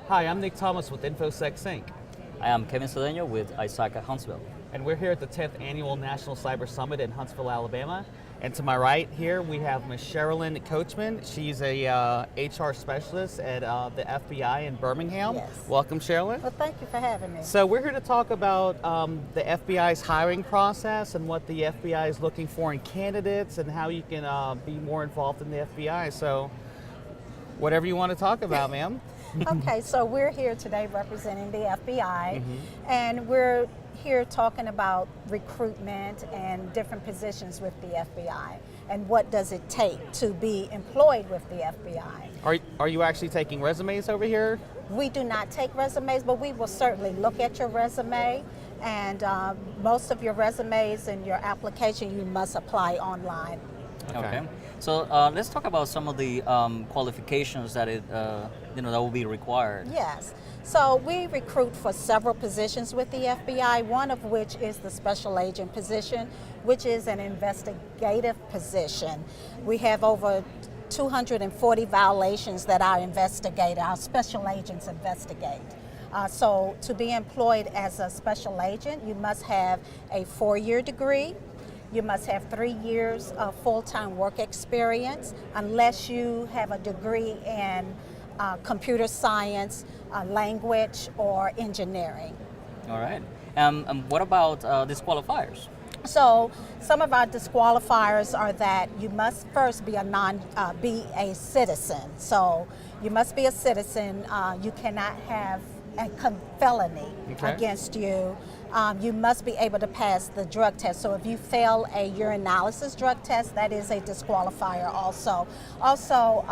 Hi, I'm Nick Thomas with InfoSecSync, I am Kevin Cedeno with ISACA Huntsville. and we're here at the 10th Annual National Cyber Summit in Huntsville, Alabama. And to my right here, we have Ms. Sharolynne Coachman. She's a HR specialist at the FBI in Birmingham. Yes. Welcome, Sharolynne. Well, thank you for having me. So we're here to talk about the FBI's hiring process and what the FBI is looking for in candidates and how you can be more involved in the FBI. So whatever you want to talk about, ma'am. Okay, so we're here today representing the FBI, and we're here talking about recruitment and different positions with the FBI, and what does it take to be employed with the FBI. Are you actually taking resumes over here? We do not take resumes, but we will certainly look at your resume, and most of your resumes and your application you must apply online. Okay. So let's talk about some of the qualifications that that will be required. Yes. So we recruit for several positions with the FBI, one of which is the special agent position, which is an investigative position. We have over 240 violations that our special agents investigate. So to be employed as a special agent, you must have a 4-year degree. You must have 3 years of full-time work experience, unless you have a degree in computer science, language, or engineering. All right. What about disqualifiers? So some of our disqualifiers are that you must first be a citizen. So you must be a citizen. You cannot have a felony against you. You must be able to pass the drug test. So if you fail a urinalysis drug test, that is a disqualifier also. Also,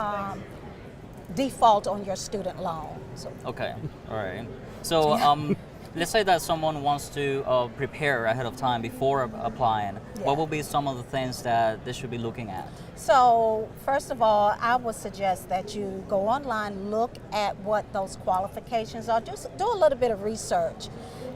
default on your student loan. So. Okay. All right. So let's say that someone wants to prepare ahead of time before applying. Yeah. What will be some of the things that they should be looking at? So first of all, I would suggest that you go online, look at what those qualifications are. Just do a little bit of research.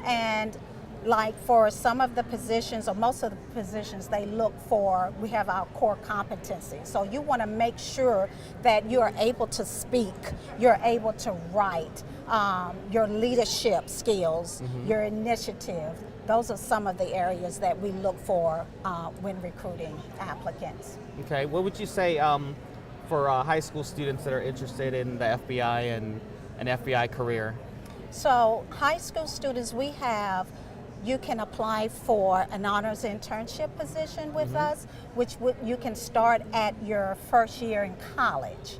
And like for some of the positions, or most of the positions, they look for, we have our core competencies. So you want to make sure that you're able to speak, you're able to write, your leadership skills, your initiative. Those are some of the areas that we look for when recruiting applicants. Okay, what would you say for high school students that are interested in the FBI and an FBI career? So high school students, you can apply for an honors internship position with us, which you can start at your first year in college.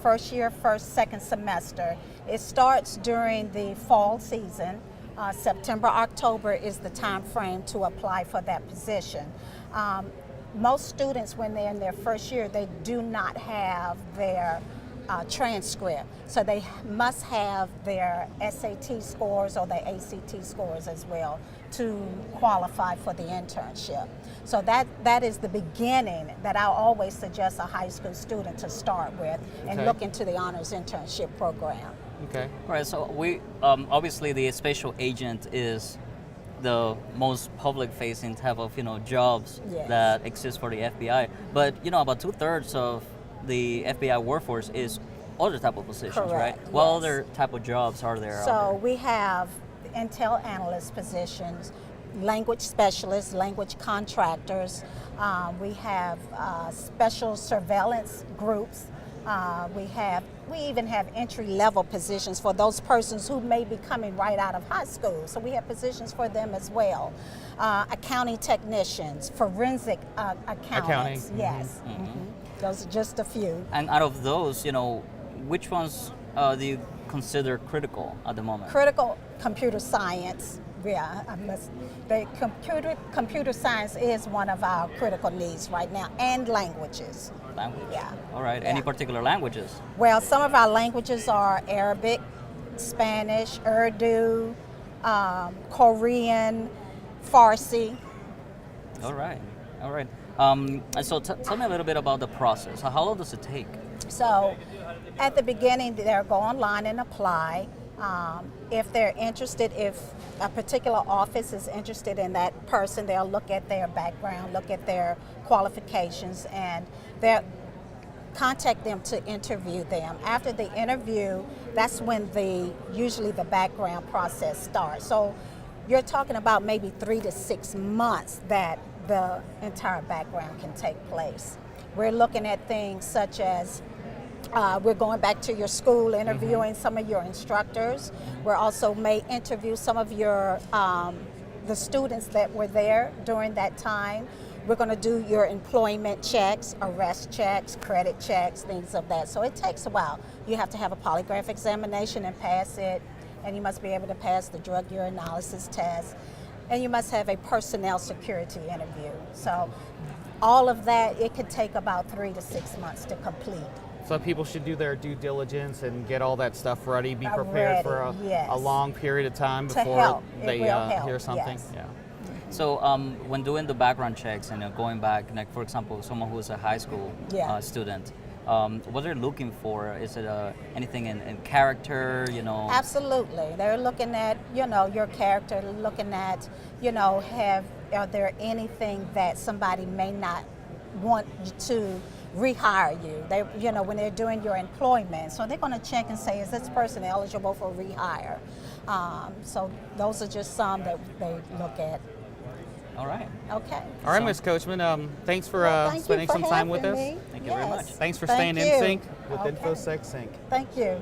First year, second semester. It starts during the fall season. September, October is the time frame to apply for that position. Most students, when they're in their first year, they do not have their transcript. So they must have their SAT scores or their ACT scores as well to qualify for the internship. So that is the beginning that I always suggest a high school student to start with, and look into the honors internship program. Okay. All right. So we obviously the special agent is the most public-facing type of jobs that exist for the FBI. But about 2/3 of the FBI workforce is other type of positions, right? What other type of jobs are there? So we have intel analyst positions, language specialists, language contractors. We have special surveillance groups. We even have entry-level positions for those persons who may be coming right out of high school. So we have positions for them as well. Accounting technicians, forensic accountants. Yes. Those are just a few. And out of those, which ones do you consider critical at the moment? Critical: computer science. Yeah, the computer science is one of our critical needs right now, and languages. Language. Yeah. All right. Yeah. Any particular languages? Well, some of our languages are Arabic, Spanish, Urdu, Korean, Farsi. All right. All right. So tell me a little bit about the process. How long does it take? So at the beginning, they'll go online and apply. If they're interested, if a particular office is interested in that person, they'll look at their background, look at their qualifications, and their contact them to interview them. After the interview, that's when usually the background process starts. So you're talking about maybe 3 to 6 months that the entire background can take place. We're looking at things such as we're going back to your school, interviewing some of your instructors. We're also may interview some of your the students that were there during that time. We're going to do your employment checks, arrest checks, credit checks, things of that. So it takes a while. You have to have a polygraph examination and pass it, and you must be able to pass the drug urinalysis test, and you must have a personnel security interview. So all of that, it could take about 3 to 6 months to complete. So people should do their due diligence and get all that stuff ready, be prepared for a long period of time before they hear something. Yes. Yeah. So when doing the background checks and going back, like for example, someone who's a high school student, what they're looking for, is it anything in character, Absolutely. They're looking at, your character, looking at, are there anything that somebody may not want to rehire you? They, when they're doing your employment, so they're going to check and say, is this person eligible for rehire? So those are just some that they look at. All right. Okay. All right, Ms. Coachman, thanks for spending some time with us. Thank you very much. Thanks for staying in sync with InfoSecSync. Thank you.